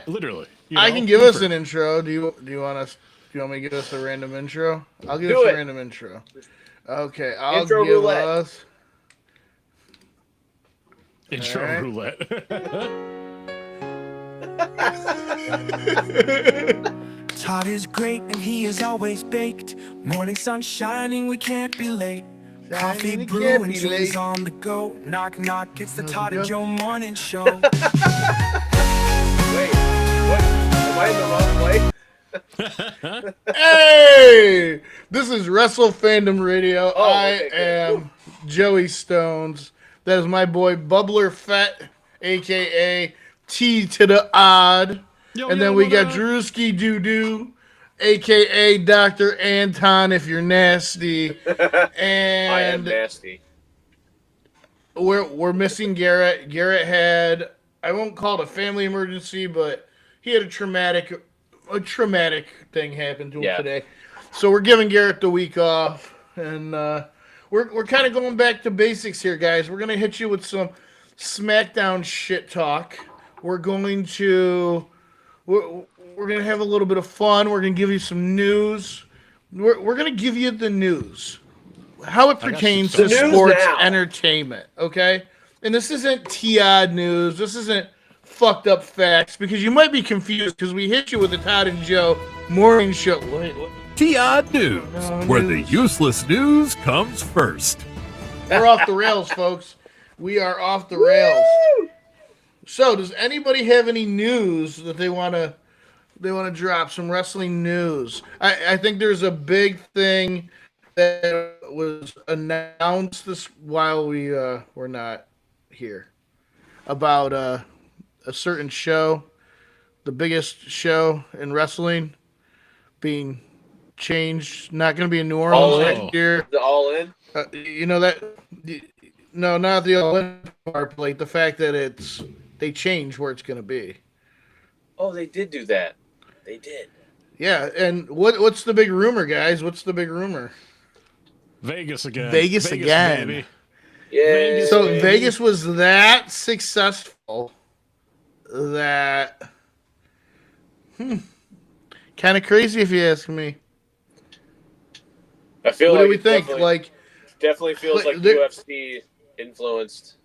Literally. I can give us an intro. Do you want us? Do you want me to give us a random intro? I'll give us a random intro. Okay, I'll Intro give roulette. us intro right. roulette. Todd is great and he is always baked. Morning sun shining, we can't be late. Coffee Shining, brew can't and be Jay's late. on the go. Knock knock, it's the Todd and go. Joe morning show. Wait, what? Am I in the wrong place? Hey, this is Wrestle Fandom Radio. Oh, I okay, good. am Joey Stones. That is my boy Bubbler Fett, aka T to the Odd. Yo, And yo, then we what got up? Drewski Doo Doo, aka Dr. Anton if you're nasty. I am And nasty. we're missing Garrett. Garrett had, I won't call it a family emergency, but he had a traumatic thing happen to him today. So we're giving Garrett the week off, and we're kind of going back to basics here, guys. We're gonna hit you with some SmackDown shit talk. We're going to we're gonna have a little bit of fun. We're gonna give you some news. We're gonna give you the news, how it pertains to The news sports now. entertainment. Okay, and this isn't T-Odd news. This isn't fucked up facts, because you might be confused because we hit you with the Todd and Joe morning show. Wait, what? T-Odd News, No where the news. useless news comes first. We're off the rails, folks. We are off the rails. So, does anybody have any news that they want to drop? Some wrestling news. I think there's a big thing that was announced this while we were not here about a certain show, the biggest show in wrestling, being changed. Not going to be in New Orleans All in? next year. The all in? You know that? No, not the all-in part. Like the fact that they changed where it's going to be. Oh, they did do that. They did. Yeah, and what's the big rumor, guys? What's the big rumor? Vegas again. Vegas again. Baby. Yeah. So baby. Vegas was that successful that kind of crazy if you ask me. I feel What like do we it think? definitely feels like there- UFC influenced.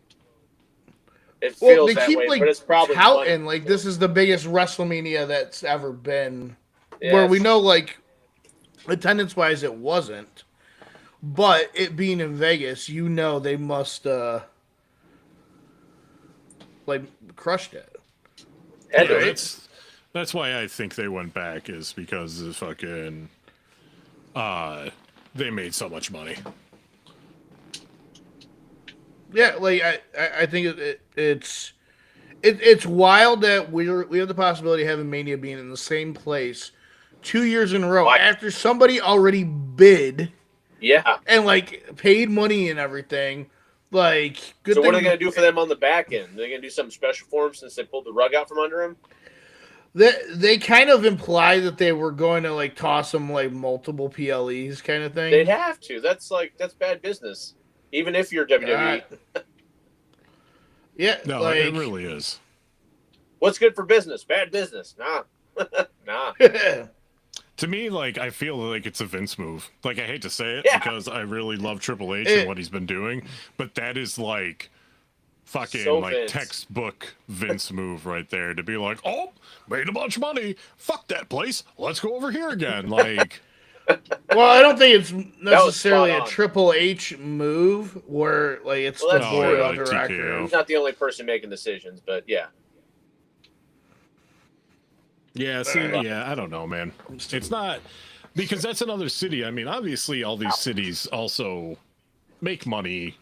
It Well, feels they that keep way, like but it's probably touting money. like this is the biggest WrestleMania that's ever been. Yeah, Where we know, like, attendance wise, it wasn't, but it being in Vegas, you know, they must like crushed it. had to Yeah, be. that's why I think they went back, is because the fucking they made so much money. Yeah, like I think it's wild that we have the possibility of having Mania being in the same place 2 years in a row Why? after somebody already bid Yeah. and like paid money and everything. Like, good So thing what are they going to do for them on the back end? Are they going to do something special for them since they pulled the rug out from under them? They kind of imply that they were going to like toss them like multiple PLEs kind of thing. They'd have to. That's bad business. Even if you're WWE. Yeah, No, like, it really is. What's good for business? Bad business. Nah. Nah. To me, like, I feel like it's a Vince move. Like, I hate to say it Yeah. because I really love Triple H and what he's been doing, but that is like fucking So like Vince. textbook Vince move right there, to be like, oh, made a bunch of money. Fuck that place. Let's go over here again. Like, well, I don't think it's was necessarily spot a on. Triple H move where like it's Well, the that's board true. of Like directors. He's not the only person making decisions, but yeah. yeah, see, yeah, I don't know, man. It's not, because that's another city. I mean, obviously, all these cities also make money,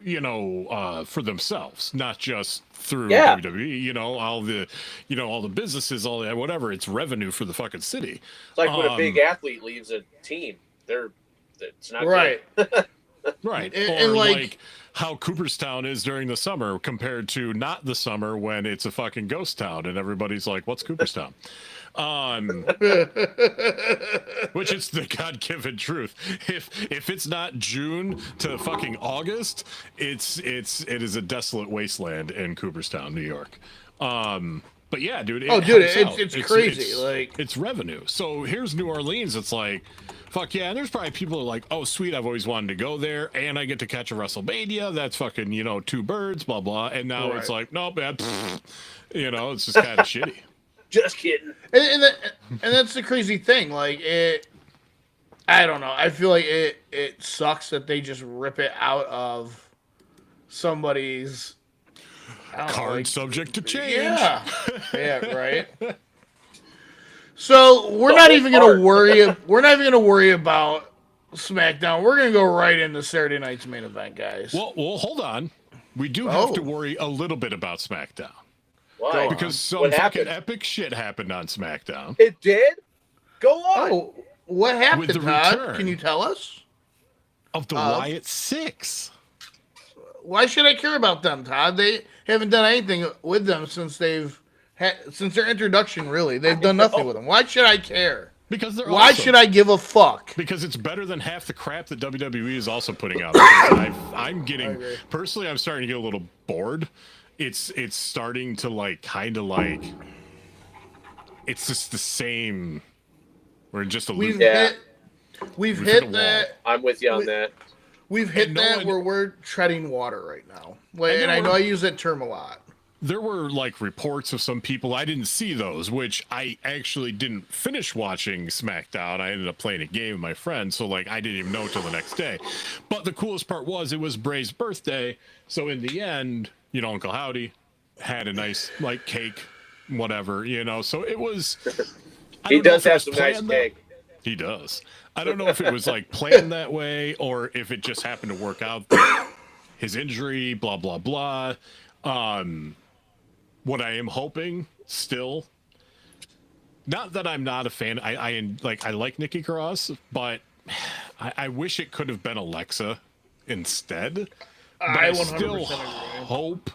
you know, for themselves, not just through Yeah. WWE. You know, all the businesses, all that, whatever. It's revenue for the fucking city. It's like when a big athlete leaves a team. It's not Right. good. Right. And or like- like how Cooperstown is during the summer compared to not the summer when it's a fucking ghost town and everybody's like, what's Cooperstown? Which is the God-given truth. If it's not June to fucking August, it is a desolate wasteland in Cooperstown, New York. But yeah, dude. Oh, dude, helps out. it's crazy. Like, it's revenue. So here's New Orleans. It's like, fuck yeah. And there's probably people who are like, oh, sweet, I've always wanted to go there, and I get to catch a WrestleMania. That's fucking, two birds, blah blah. And now it's like, nope, man. It's just kind of shitty. Just kidding. and that's the crazy thing. Like I don't know. I feel like it sucks that they just rip it out of somebody's Card subject to change. Yeah, yeah, right. So we're not even gonna worry. We're not even gonna worry about SmackDown. We're gonna go right into Saturday night's main event, guys. Well, hold on. We do have to worry a little bit about SmackDown. Why? Because some What fucking happened? epic shit happened on SmackDown. It did? Go on. Oh, what happened, With the Todd? return. Can you tell us? Of the Wyatt Six. Why should I care about them, Todd? They haven't done anything with them since since their introduction. Really, they've done nothing with them. Why should I care? Because they're Why awesome. should I give a fuck? Because it's better than half the crap that WWE is also putting out. Because I'm getting personally, I'm starting to get a little bored. It's starting to kind of it's just the same. We're just a We've loop. Yeah. we've hit a hit that. I'm with you on that. We've hit And no that one- where we're treading water right now. And And I know I use that term a lot. There were reports of some people. I didn't see those, which I actually didn't finish watching SmackDown. I ended up playing a game with my friend, so I didn't even know till the next day. But the coolest part was it was Bray's birthday, so in the end, Uncle Howdy had a nice cake, whatever, So it was. I He don't know does if it have was some nice planned cake. He does. I don't know if it was planned that way or if it just happened to work out. His injury, blah blah blah. What I am hoping still, not that I'm not a fan. I like Nikki Cross, but I wish it could have been Alexa instead. But I 100% still agree. hope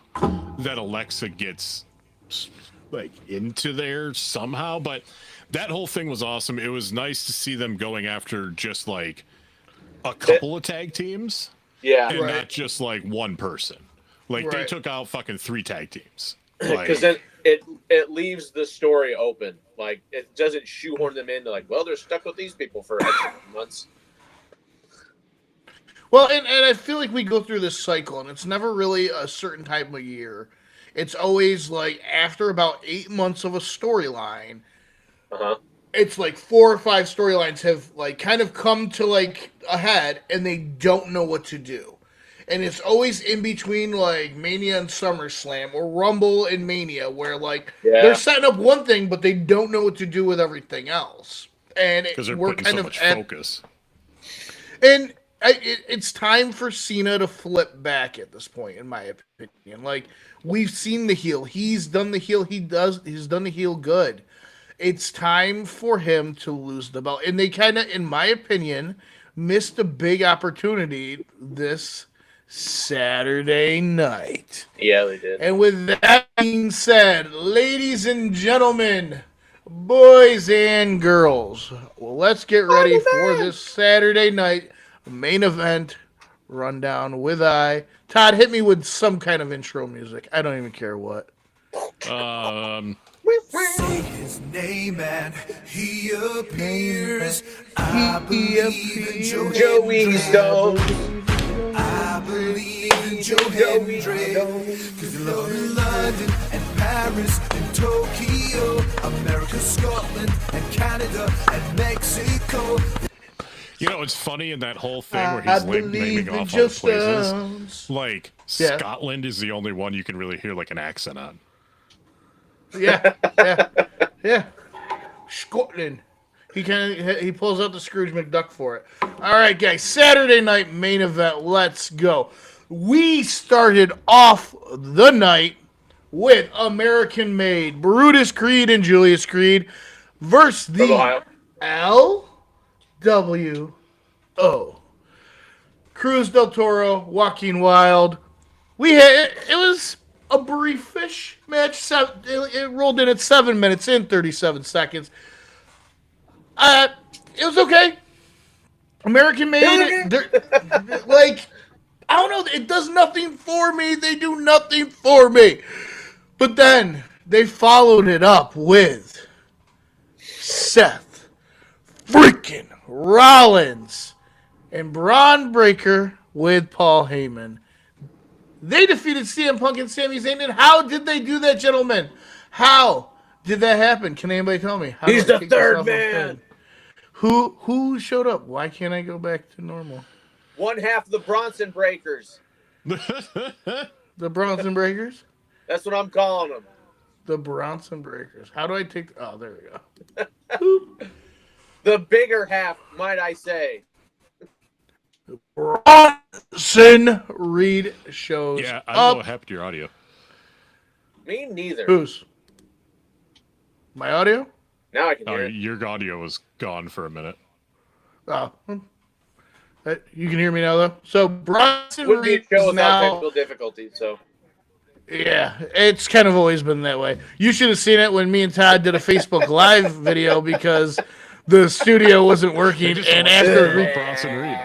that Alexa gets into there somehow. But that whole thing was awesome. It was nice to see them going after just a couple of tag teams. Yeah. And Right. not just one person. They Right. took out fucking 3 tag teams. Because then it leaves the story open. It doesn't shoehorn them into they're stuck with these people for X months. Well, and I feel like we go through this cycle, and it's never really a certain time of year. It's always after about 8 months of a storyline, Uh-huh. it's 4 or 5 storylines have kind of come to a head, and they don't know what to do. And it's always in between Mania and SummerSlam, or Rumble and Mania, where they're setting up one thing, but they don't know what to do with everything else. And because they're we're putting kind so of much at, focus. and it's time for Cena to flip back at this point, in my opinion. We've seen the heel. He's done the heel. He's done the heel good. It's time for him to lose the belt. And they kind of, in my opinion, missed a big opportunity this Saturday night. Yeah, they did. And with that being said, ladies and gentlemen, boys and girls, well, let's get ready for this Saturday night main event rundown with Todd, hit me with some kind of intro music. I don't even care what. Say his name and he appears. I believe in Joey Stone. I believe in Joe Hendry. Cause you love in London and Paris and Tokyo, America, Scotland and Canada and Mexico. It's funny in that whole thing where I he's believe naming in off all the just places. Yeah. Scotland is the only one you can really hear an accent on. Yeah. Scotland. He pulls out the Scrooge McDuck for it. All right, guys. Saturday night main event. Let's go. We started off the night with American Made Brutus Creed and Julius Creed versus From the Ohio. LWO. Cruz del Toro, Joaquin Wilde. It was a briefish match. It rolled in at 7 minutes and 37 seconds. It was okay. American Made. I don't know. It does nothing for me. They do nothing for me. But then they followed it up with Seth freaking Rollins and Braun Breaker with Paul Heyman. They defeated CM Punk and Sami Zayn. And how did they do that, gentlemen? How did that happen? Can anybody tell me? How He's do I the kick this third off man. on Who showed up? Why can't I go back to normal? One half of the Bronson Breakers. The Bronson Breakers? That's what I'm calling them. The Bronson Breakers. How do I take... Oh, there we go. The bigger half, might I say. Bronson Reed shows Yeah, I don't know up. what happened to your audio. Me neither. Whose? My audio? Now I can Oh, hear it. your audio was gone for a minute. Oh. You can hear me now, though. So Bronson Wouldn't be a Reed show is without now... technical difficulties, so. Yeah, it's kind of always been that way. You should have seen it when me and Todd did a Facebook Live video because the studio wasn't working, and Bronson Reed.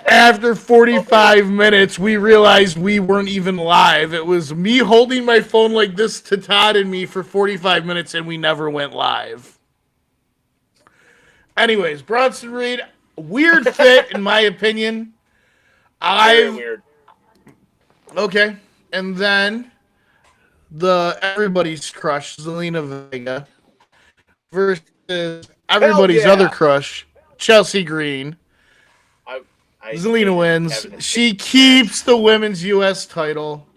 after 45 minutes, we realized we weren't even live. It was me holding my phone like this to Todd and me for 45 minutes, and we never went live. Anyways, Bronson Reed, weird fit in my opinion. Very weird. Okay. And then the everybody's crush, Zelina Vega, versus everybody's yeah. other crush, Chelsea Green. Zelina wins. Kevin. She keeps the women's U.S. title.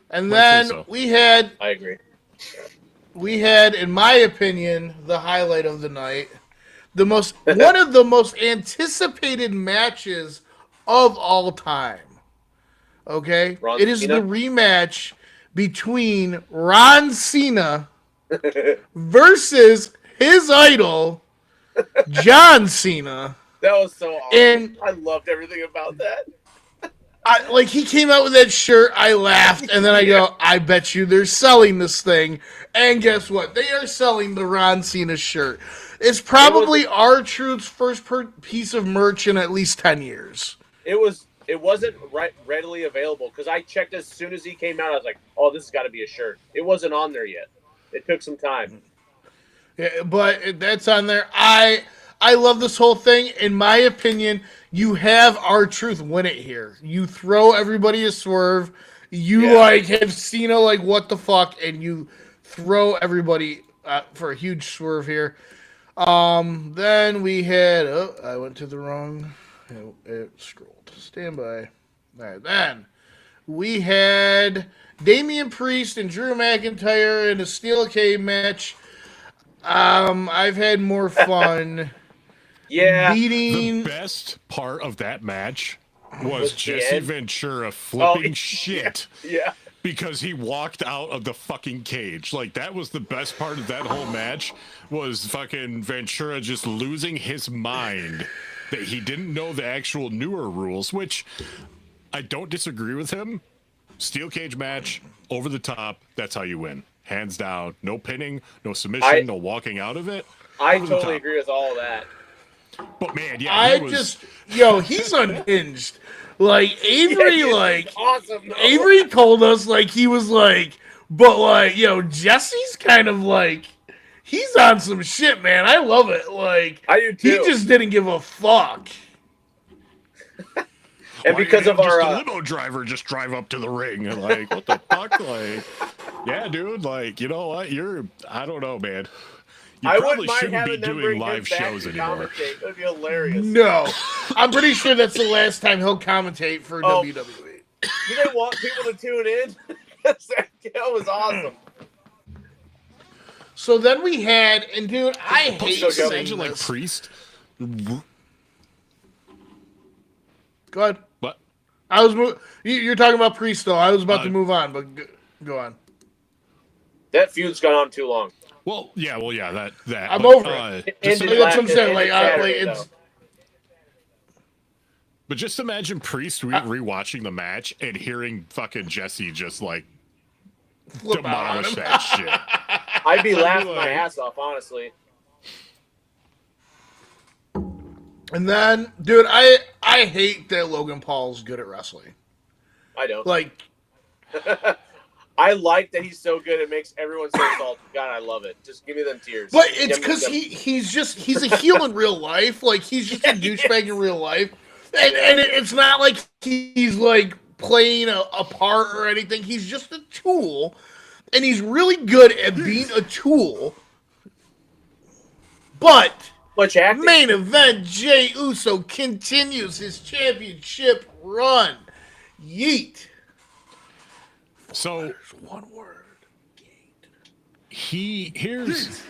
And then Rightfully so. I agree. we had, in my opinion, the highlight of the night. One of the most anticipated matches of all time. Okay? Ron It is Cena? the rematch between Ron Cena versus his idol, John Cena. That was so awesome. And I loved everything about that. he came out with that shirt, I laughed, and then I go, I bet you they're selling this thing. And guess what? They are selling the Ron Cena shirt. It's probably R-Truth's first piece of merch in at least 10 years. It wasn't readily available because I checked as soon as he came out. I was like, "Oh, this has got to be a shirt." It wasn't on there yet. It took some time. Yeah, but that's on there. I love this whole thing. In my opinion, you have R-Truth win it here. You throw everybody a swerve. You have Cena what the fuck, and you throw everybody for a huge swerve here. Then we had. Oh, I went to the wrong. It scrolled. Stand by. All right, then we had Damian Priest and Drew McIntyre in a steel cage match. I've had more fun. Beating. The best part of that match was the Jesse end? Ventura flipping shit. Yeah. Because he walked out of the fucking cage. That was the best part of that whole match, was fucking Ventura just losing his mind that he didn't know the actual newer rules, which I don't disagree with him. Steel cage match, over the top, that's how you win. Hands down. No pinning, no submission, no walking out of it. I Over the totally top. agree with all of that. But man, yeah, He's unhinged. Avery, Awesome. Though. Avery told us, he was Jesse's kind of he's on some shit, man. I love it. I do too. He just didn't give a fuck. And because of our a limo driver just drive up to the ring and what the fuck, yeah, dude, you know what, I don't know, man. You I probably wouldn't mind shouldn't be having them doing bring live him back shows to anymore. commentate. It would be hilarious. No. I'm pretty sure that's the last time he'll commentate for WWE. Do they want people to tune in? That was awesome. So then we had, and dude, I hate Just saying imagine this. Priest. Go ahead. What? You're talking about Priest, though. I was about to Uh, move on, but go on. That feud's gone on too long. Well, yeah, that. I'm but, over it. just Ended That's what I'm last- saying. ended Saturday, It's But just imagine Priest rewatching the match and hearing fucking Jesse just flip out on demolish him. that shit. I'd be laughing like- my ass off, honestly. And then, dude, I hate that Logan Paul's good at wrestling. I don't. I like that he's so good. It makes everyone so salty. God, I love it. Just give me them tears. But it's Give me because them- he's a heel in real life. Like he's just a douchebag in real life, and it's not like he's like playing a part or anything. He's just a tool, and he's really good at being a tool. But much acting. main event, Jey Uso continues his championship run. Yeet. So There's one word. here's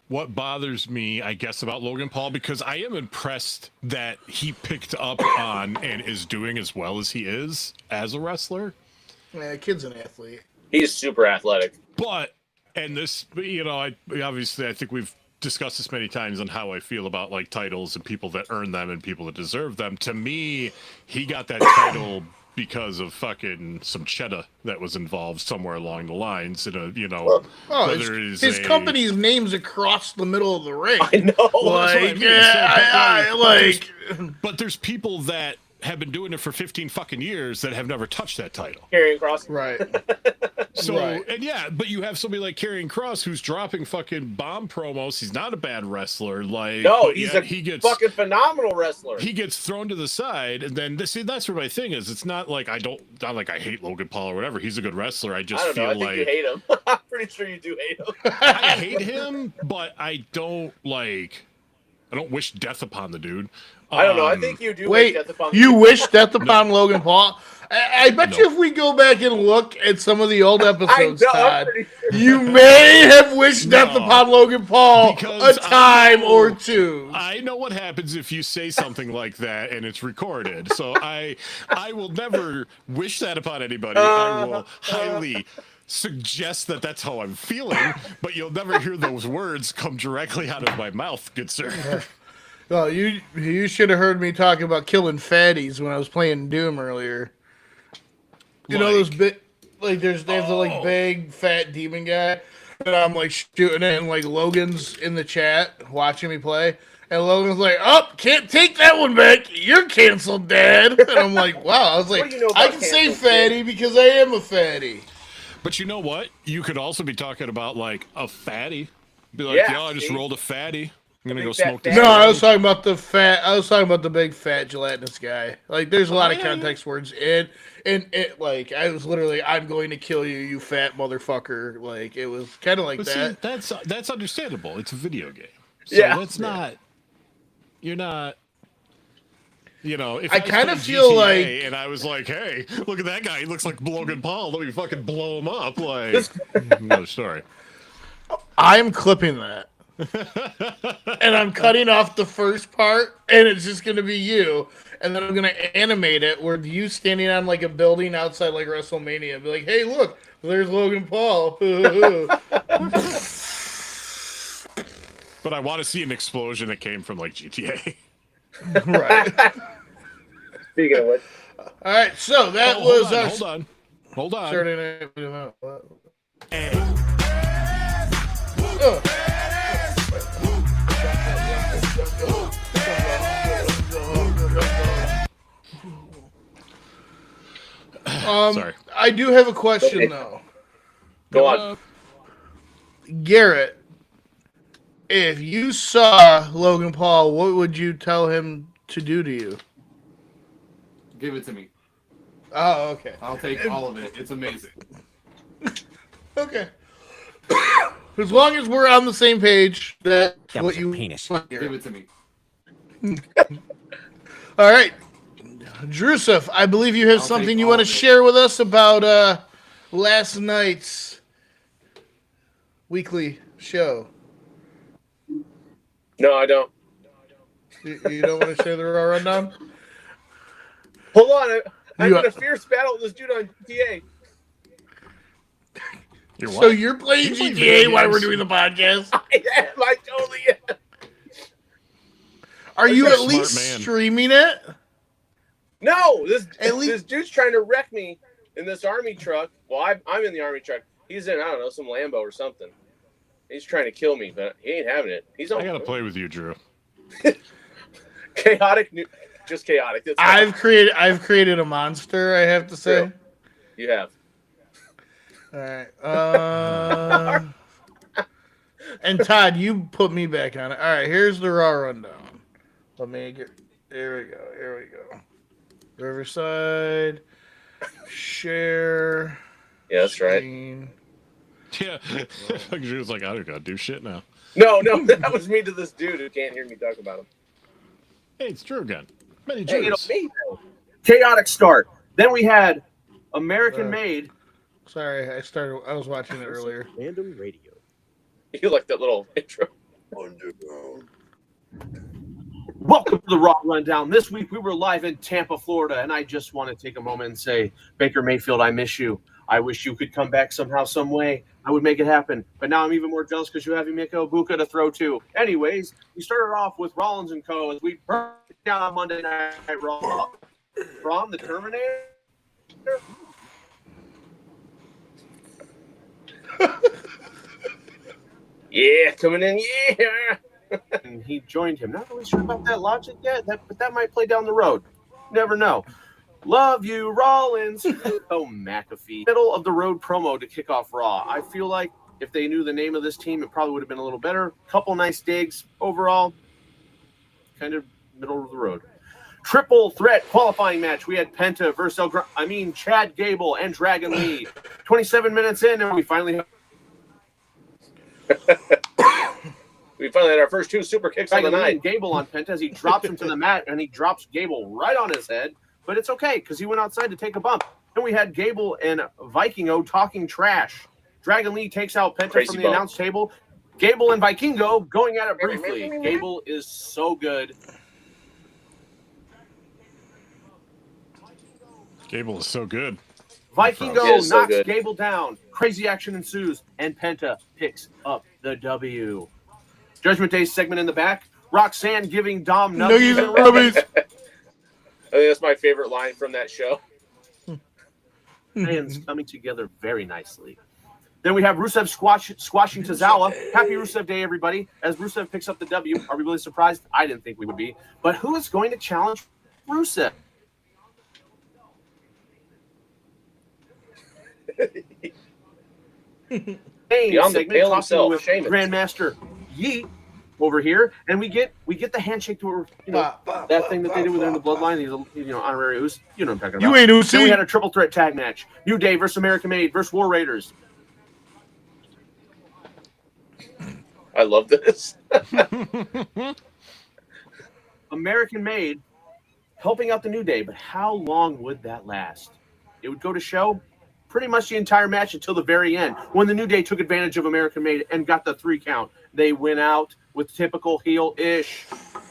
what bothers me, I guess, about Logan Paul, because I am impressed that he picked up on and is doing as well as he is as a wrestler. Yeah, kid's an athlete. He's super athletic. But, and this, you know, I think we've discussed this many times on how I feel about like titles and people that earn them and people that deserve them. To me, he got that title because of fucking some cheddar that was involved somewhere along the lines in a, you know, Oh, whether it is his company's name's across the middle of the ring. I know. Well, that's what I Like, mean. yeah, So, like, but there's people that have been doing it for 15 fucking years that have never touched that title. Karrion Kross. right. So, Right. and yeah, but you have somebody like Karrion Kross who's dropping fucking bomb promos. He's not a bad wrestler. Like, No, but he's yet a he gets fucking phenomenal wrestler. he gets thrown to the side, and then see that's where my thing is. It's not like not like I hate Logan Paul or whatever. He's a good wrestler. I just I don't know. feel I think like you hate him. I'm pretty sure you do hate him. I hate him, but I don't wish death upon the dude. I don't know. I think you do. Wait, wish death upon you wish death upon Logan Paul? I bet you if we go back and look at some of the old episodes, I know, I'm Todd, pretty sure. you may have wished death No, upon Logan Paul because a time I or know- two. I know what happens if you say something like that and it's recorded. So I will never wish that upon anybody. I will highly suggest that that's how I'm feeling, but you'll never hear those words come directly out of my mouth, good sir. Well, you should have heard me talk about killing fatties when I was playing Doom earlier. You know those big, like there's the like big fat demon guy, and I'm like shooting it, and like Logan's in the chat watching me play, and Logan's like, "Oh, can't take that one back. You're canceled, Dad." And I'm like, "Wow." I was like, What do you know "I about can say canceled, fatty because I am a fatty." But you know what? You could also be talking about like a fatty. Be like, Yeah, yo, I just see? rolled a fatty. I'm gonna big go fat smoke this. No, fatty. I was talking about the fat. I was talking about the big fat gelatinous guy. Like, there's a lot of yeah, context words in, and it like I was literally, "I'm going to kill you, you fat motherfucker." Like it was kind of like But that. see, that's understandable. It's a video game. So Yeah. that's not. You're not. You know, if I was kinda playing feel GTA like- and I was like, "Hey, look at that guy. He looks like Logan Paul. Let me fucking blow him up." Like another story. I'm clipping that. And I'm cutting off the first part, and it's just gonna be you. And then I'm gonna animate it where you standing on like a building outside like WrestleMania, and be like, "Hey, look, there's Logan Paul." But I want to see an explosion that came from like GTA. Right. Speaking of which, All right, so that Oh, was our hold on. Saturday night. Sorry. I do have a question though. go on. Garrett, if you saw Logan Paul, what would you tell him to do to you? Give it to me. Oh, okay. I'll take all of it. It's amazing. Okay. As long as we're on the same page, that's That what was a you penis. want, Give Garrett. it to me. All right. Drusuf, I believe you have I'll something take you all want to of it. share with us about last night's weekly show. No, I don't. You don't want to share the Raw Rundown? Hold on. I'm You- in a fierce battle with this dude on GTA. You're So what? you're playing You play GTA video while we're games? doing the podcast? I am. I totally am. Are you You're a at smart least man. streaming it? No, this At least- this dude's trying to wreck me in this army truck. Well, I'm in the army truck. He's in, I don't know, some Lambo or something. He's trying to kill me, but he ain't having it. He's on I gotta play with you, Drew. chaotic. Just chaotic. That's all I've created a monster, I have to say. you have. All right. And Todd, you put me back on it. All right, here's the Raw rundown. Let me get. Here we go. Here we go. Riverside. Share. Yeah, that's right. Screen. Yeah. She was like, I don't gotta do shit now. No, that was me to this dude who can't hear me talk about him. Hey, it's Drew again. Many Hey, you know Drews. me. Chaotic start. Then we had American Made. Sorry, I was watching it earlier. Random radio. You like that little intro? Welcome to the Raw Rundown. This week we were live in Tampa, Florida, and I just want to take a moment and say, Baker Mayfield, I miss you. I wish you could come back somehow, some way. I would make it happen. But now I'm even more jealous because you have Emeka Ibuka to throw to. Anyways, we started off with Rollins and Co. as we burned down on Monday Night Raw. From the Terminator? Yeah, coming in. Yeah. And he joined him. Not really sure about that logic yet, but that might play down the road. Never know. Love you, Rollins. Oh, McAfee. Middle of the road promo to kick off Raw. I feel like if they knew the name of this team, it probably would have been a little better. Couple nice digs. Overall, kind of middle of the road. Triple threat qualifying match. We had Penta versus Chad Gable and Dragon Lee. 27 minutes in, and we finally had our first two super kicks of the Dragon Lee night. and Gable on Penta as he drops him to the mat, and he drops Gable right on his head. But it's okay because he went outside to take a bump. Then we had Gable and Vikingo talking trash. Dragon Lee takes out Penta Crazy from the bump. announce table. Gable and Vikingo going at it briefly. Gable is so good. Gable is so good. Vikingo Yeah, so knocks good. Gable down. Crazy action ensues, and Penta picks up the W. Judgment Day segment in the back. Roxanne giving Dom nuggies and rubbies. I think that's my favorite line from that show. Hands coming together very nicely. Then we have Rusev squashing Tozawa. Happy Rusev Day, everybody. As Rusev picks up the W, are we really surprised? I didn't think we would be. But who is going to challenge Rusev? Beyond the Segment pale talking himself, with Sheamus. Grandmaster Yeet over here, and we get the handshake to that thing that they do with in the bloodline. He's honorary Uso. You know what I'm talking about. You ain't Uso. Then we had a triple threat tag match: New Day versus American Made versus War Raiders. I love this. American Made helping out the New Day, but how long would that last? It would go to show pretty much the entire match until the very end, when the New Day took advantage of American Made and got the 3 count. They went out with typical heel-ish.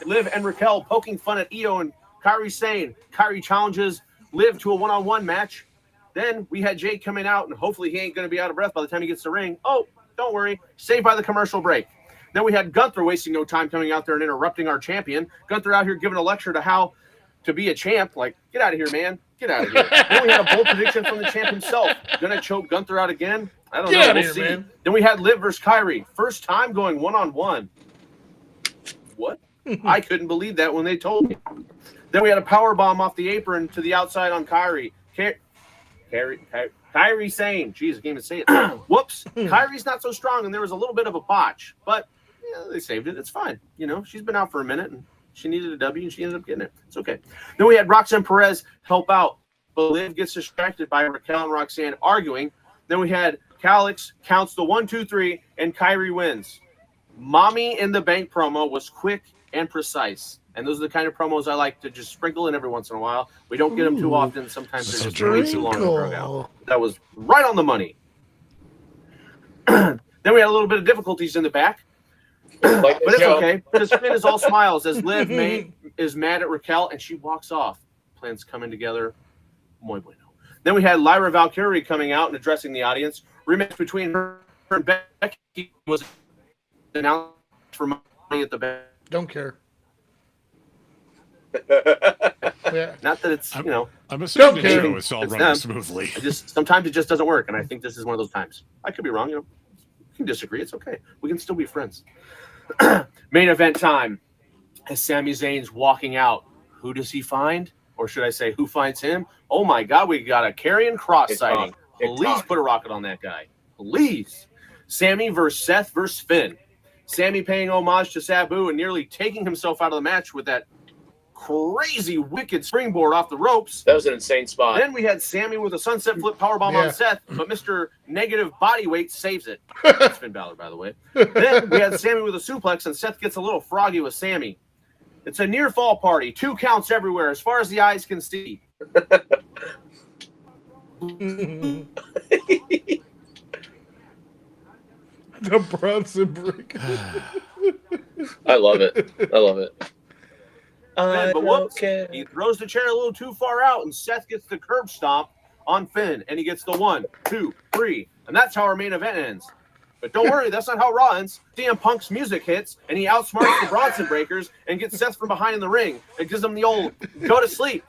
Liv and Raquel poking fun at Io and Kairi Sane. Kairi challenges Liv to a one-on-one match. Then we had Jake coming out, and hopefully he ain't going to be out of breath by the time he gets to the ring. Oh, don't worry. Saved by the commercial break. Then we had Gunther wasting no time coming out there and interrupting our champion. Gunther out here giving a lecture to how to be a champ. Like, get out of here, man. Get out of here. Then we had a bold prediction from the champ himself. Gonna choke Gunther out again? I don't know. Get out of We'll here, see. man. Then we had Liv versus Kyrie. First time going one-on-one. What? I couldn't believe that when they told me. Then we had a power bomb off the apron to the outside on Kyrie. Kyrie Sane. Jeez, I can't even say it. Whoops. Kyrie's not so strong, and there was a little bit of a botch. But they saved it. It's fine. She's been out for a minute, and she needed a W, and she ended up getting it. It's okay. Then we had Roxanne Perez help out, but Liv gets distracted by Raquel and Roxanne arguing. Then we had Calix counts the 1, 2, 3, and Kyrie wins. Mommy in the Bank promo was quick and precise. And those are the kind of promos I like to just sprinkle in every once in a while. We don't get them too often. Sometimes they're just way too long to drag out. That was right on the money. Then we had a little bit of difficulties in the back. Like But the it's show. okay because Finn is all smiles as Liv is mad at Raquel and she walks off. Plans coming together. Muy bueno. Then we had Lyra Valkyrie coming out and addressing the audience. Rematch between her and Becky was announced for money at the back. Don't care. Yeah. Not that it's I'm assuming the care. show is all It's running them. smoothly. sometimes it just doesn't work, and I think this is one of those times. I could be wrong. We can disagree. It's okay. We can still be friends. Main event time. As Sami Zayn's walking out, who does he find? Or should I say, who finds him? Oh my God, we got a Karrion Kross It's sighting. Please put a rocket on that guy. Please. Sammy versus Seth versus Finn. Sammy paying homage to Sabu and nearly taking himself out of the match with that crazy, wicked springboard off the ropes. That was an insane spot. Then we had Sammy with a sunset flip powerbomb Yeah. on Seth, but Mr. Negative Bodyweight saves it. That's Finn Balor, by the way. Then we had Sammy with a suplex, and Seth gets a little froggy with Sammy. It's a near fall party. 2 counts everywhere, as far as the eyes can see. The Bronson break. I love it. I love it. But whoops, he throws the chair a little too far out, and Seth gets the curb stomp on Finn, and he gets the 1, 2, 3, and that's how our main event ends. But don't worry, that's not how Raw ends. CM Punk's music hits, and he outsmarts the Bronson Breakers and gets Seth from behind in the ring and gives him the old go to sleep.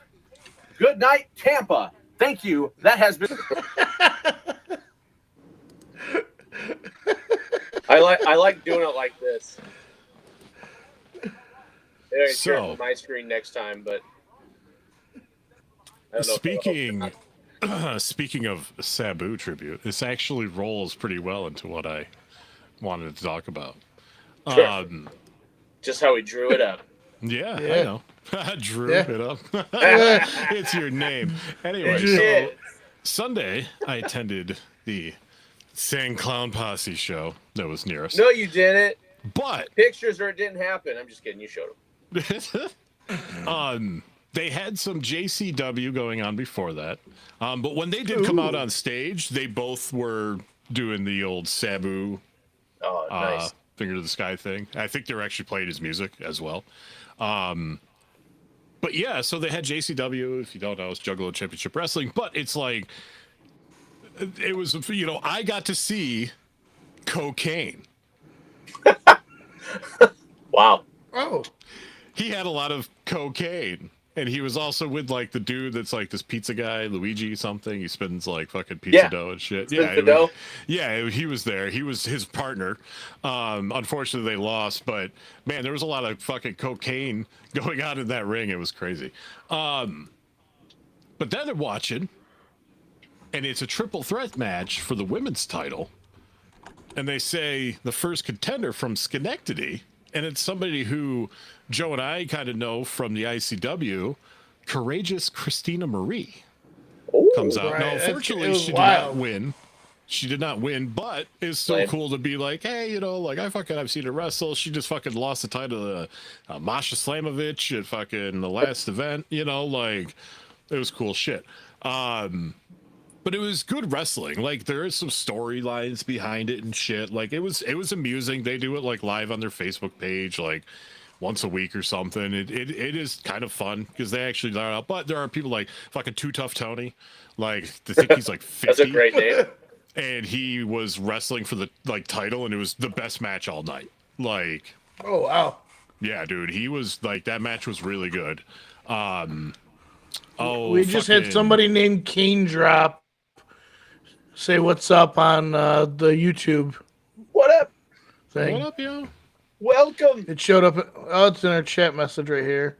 Good night, Tampa. Thank you. That has been. I like doing it like this. There, So- so my screen next time, but I don't know Speaking of Sabu tribute, this actually rolls pretty well into what I wanted to talk about. Sure. Just how he drew it up. Yeah, Yeah. I know. Drew Yeah. it up. It's your name. Anyway, so Shit. Sunday I attended the San Clown Posse show that was near us. No, you didn't. But Pictures or it didn't happen. I'm just kidding. You showed him. they had some JCW going on before that. But when they did come out on stage, they both were doing the old Sabu Oh, nice. finger to the sky thing. I think they were actually playing his music as well. But yeah, so they had JCW. If you don't know, it's Juggalo Championship Wrestling. But it's like, it was, you know, I got to see Cocaine. Wow. Oh, He had a lot of cocaine. And he was also with like the dude that's like this pizza guy, Luigi something. He spins like fucking pizza Yeah. dough and shit. Spins Yeah, the it was- dough? yeah, he was there. He was his partner. Unfortunately, they lost. But man, there was a lot of fucking cocaine going on in that ring. It was crazy. But then they're watching, and it's a triple threat match for the women's title. And they say the first contender from Schenectady, and it's somebody who Joe and I kind of know from the ICW, Courageous Christina Marie comes out. right. Now, It unfortunately, was she did not wild. win. She did not win, but it's still Lame. cool to be like, hey, you know, like I've seen her wrestle. She just fucking lost the title to Masha Slamovich at fucking the last event. You know, like it was cool shit. But it was good wrestling. Like there is some storylines behind it and shit. Like it was amusing. They do it like live on their Facebook page, like once a week or something. It is kind of fun because they actually learn out. But there are people like fucking Too Tough Tony, like I think he's like 50. That's a great name. And he was wrestling for the like title, and it was the best match all night. Like, oh wow. yeah, dude, he was like that match was really good. Oh, We just had fucking- somebody named Kane Drop say what's up on the YouTube What up? thing. What up, yo? Welcome. It showed up. Oh, it's in our chat message right here.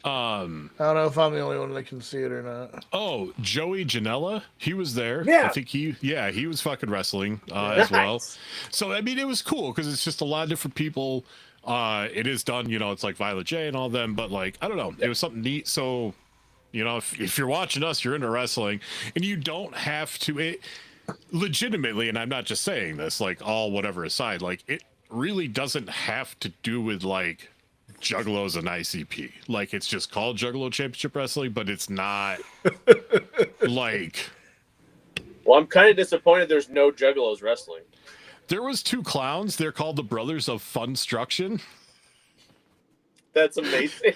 I don't know if I'm the only one that can see it or not. Oh, Joey Janela, he was there. Yeah. I think he was fucking wrestling as well. Nice. So I mean, it was cool because it's just a lot of different people. It is done, you know, it's like Violet J and all them, but like I don't know, it was something neat. So, you know, if you're watching us, you're into wrestling, and you don't have to. It legitimately, and I'm not just saying this, like all whatever aside, like it really doesn't have to do with like Juggalos and ICP. Like it's just called Juggalo Championship Wrestling, but it's not like Well, I'm kind of disappointed there's no Juggalos wrestling. there was 2 clowns. They're called the Brothers of Funstruction. That's amazing.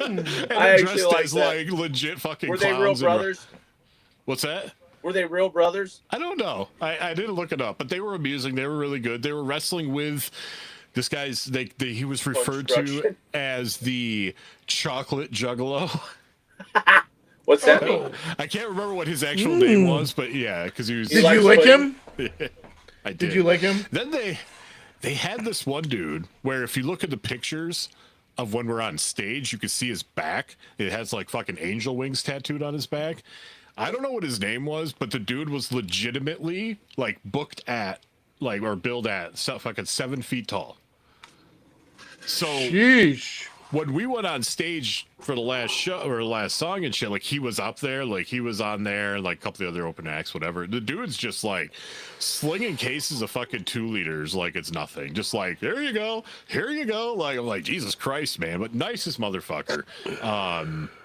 And they're actually dressed like as that. like legit fucking Were they clowns. real and- brothers? What's that? Were they real brothers? I don't know. I didn't look it up, but they were amusing. They were really good. They were wrestling with this guy's. He was referred to Construction. as the Chocolate Juggalo. What's that mean? I can't remember what his actual name was, but yeah, because he was. He Did likes you like pudding. him? I did. Did you like him? Then they had this one dude where if you look at the pictures of when we're on stage, you can see his back. It has like fucking angel wings tattooed on his back. I don't know what his name was, but the dude was legitimately like booked at like or billed at fucking 7 feet tall. So Sheesh. when we went on stage for the last show or last song and shit, like he was up there, like he was on there, like a couple of the other open acts, whatever. The dude's just like slinging cases of fucking 2 liters like it's nothing. Just like, there you go, here you go. Like I'm like, Jesus Christ, man, but nicest motherfucker.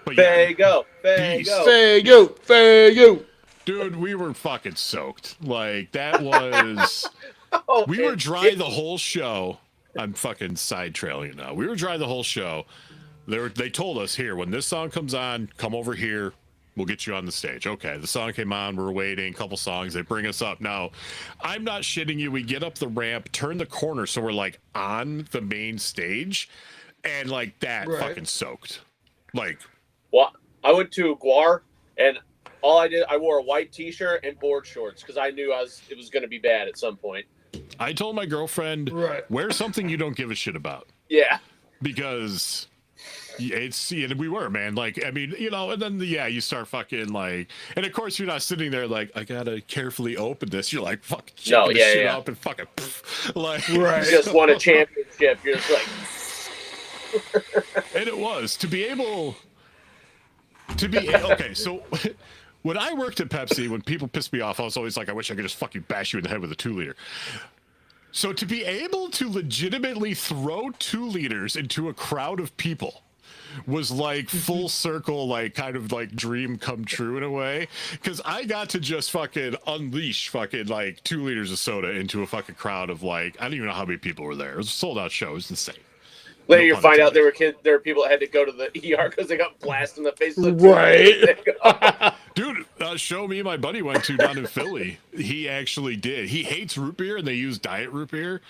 But There yeah, you go. Beast. Fago. dude, we were fucking soaked. Like that was. Oh, We were and dry the whole show. I'm fucking side trailing it now. We were dry the whole show. They told us here when this song comes on, come over here. We'll get you on the stage. Okay, the song came on. We're waiting. Couple songs. They bring us up. Now, I'm not shitting you. We get up the ramp, turn the corner, so we're like on the main stage, and like that Right. fucking soaked. Like Well, I went to Guar, and all I did, I wore a white T-shirt and board shorts because I knew it was going to be bad at some point. I told my girlfriend, Right. wear something you don't give a shit about. Yeah. Because and we were, man, like I mean, you know, and then you start fucking like, and of course you're not sitting there like I gotta carefully open this. You're like fucking No, this yeah, shit yeah. up and fucking like Right. You just won a championship. You're just like, and it was to be able to be okay. So when I worked at Pepsi, when people pissed me off, I was always like, I wish I could just fucking bash you in the head with a 2-liter. So to be able to legitimately throw 2 liters into a crowd of people was like full circle, like kind of like dream come true in a way. Cause I got to just fucking unleash fucking like 2 liters of soda into a fucking crowd of like, I don't even know how many people were there. It was a sold out show. It was insane. later No you pun find out intended. there were people that had to go to the ER because they got blasted in the face. Right. Dude, show me my buddy went to down in Philly. He actually did. He hates root beer and they use diet root beer.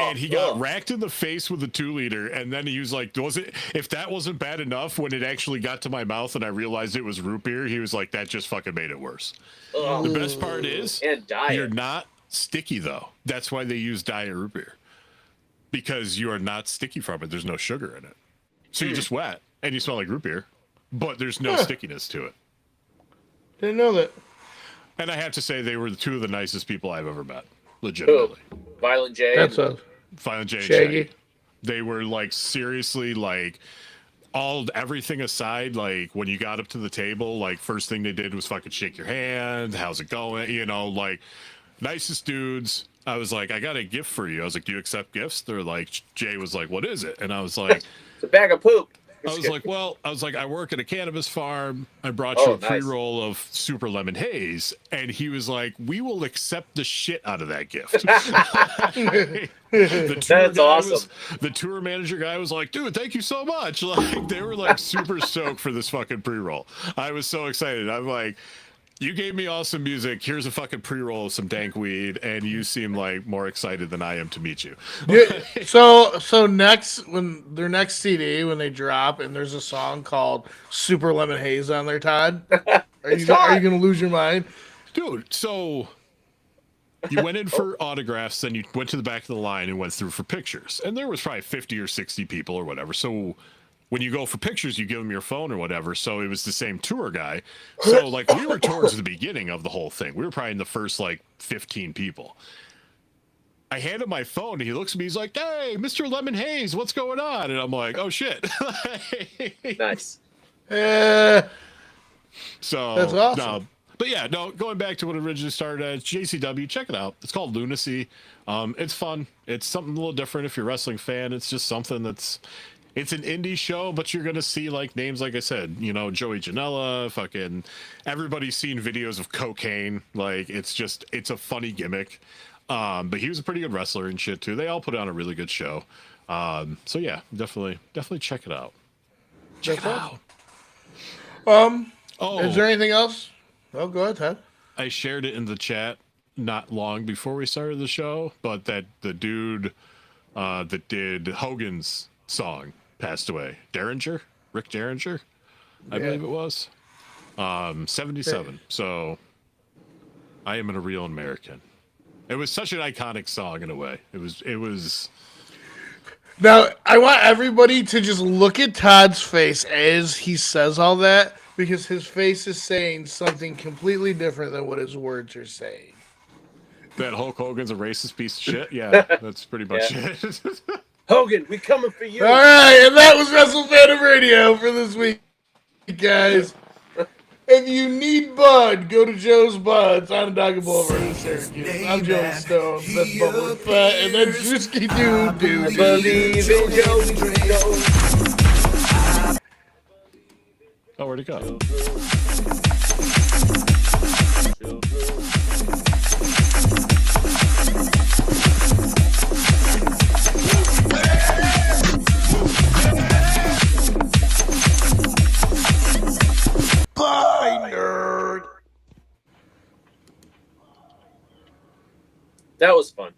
And he got racked in the face with a 2-liter. And then he was like, if that wasn't bad enough, when it actually got to my mouth and I realized it was root beer, he was like, that just fucking made it worse. The best part is And diet. you're not sticky though. That's why they use diet root beer. Because you are not sticky from it. There's no sugar in it. So you're just wet and you smell like root beer, but there's no stickiness to it. Didn't know that. And I have to say, they were 2 of the nicest people I've ever met. Legitimately. Violent J. That's a Violent J and Shaggy. Shaggy. They were like, seriously, like, everything aside, like, when you got up to the table, like, first thing they did was fucking shake your hand. How's it going? You know, like, nicest dudes. I was like, I got a gift for you. I was like, do you accept gifts? They're like, Jay was like, what is it? And I was like, It's a bag of poop. I work at a cannabis farm. I brought Oh, you a nice. pre-roll of Super Lemon Haze. And he was like, we will accept the shit out of that gift. That's awesome. The tour manager guy was like, dude, thank you so much. Like, they were like super stoked for this fucking pre-roll. I was so excited. I'm like, you gave me awesome music. Here's a fucking pre-roll of some dank weed, and you seem like more excited than I am to meet you. Yeah, so next when their next CD when they drop and there's a song called Super Lemon Haze on there, Todd, are you gonna lose your mind? Dude, so you went in for autographs, then you went to the back of the line and went through for pictures. And there was probably 50 or 60 people or whatever. So when you go for pictures, you give them your phone or whatever. So it was the same tour guy. So like we were towards the beginning of the whole thing. We were probably in the first like 15 people. I hand him my phone and he looks at me. He's like, hey, Mr. Lemon Haze, what's going on? And I'm like, oh shit. Nice. So That's awesome. No, but yeah, no, going back to what it originally started as, JCW, check it out. It's called Lunacy. It's fun. It's something a little different if you're a wrestling fan. It's just something it's an indie show, but you're gonna see like names, like I said, you know, Joey Janela, fucking everybody's seen videos of Cocaine. Like it's a funny gimmick. But he was a pretty good wrestler and shit too. They all put on a really good show. So yeah, definitely check it out. Check it out. Is there anything else? Oh, go ahead, Todd. I shared it in the chat not long before we started the show, but that the dude that did Hogan's song passed away. Rick Derringer, I believe it was. 77. So I am a real American. It was such an iconic song in a way. It was Now, I want everybody to just look at Todd's face as he says all that because his face is saying something completely different than what his words are saying. That Hulk Hogan's a racist piece of shit. Yeah, that's pretty much it. Hogan, we coming for you. All right, and that was WrestleFandom Radio for this week, guys. If you need Bud, go to Joe's Buds on Onondaga Boulevard in Syracuse. I'm Joey Stone. That's Bubba Fett, and that's Drewski Doo Doo. I believe in Joey Stone. Oh, where'd it go? Bye, nerd. That was fun.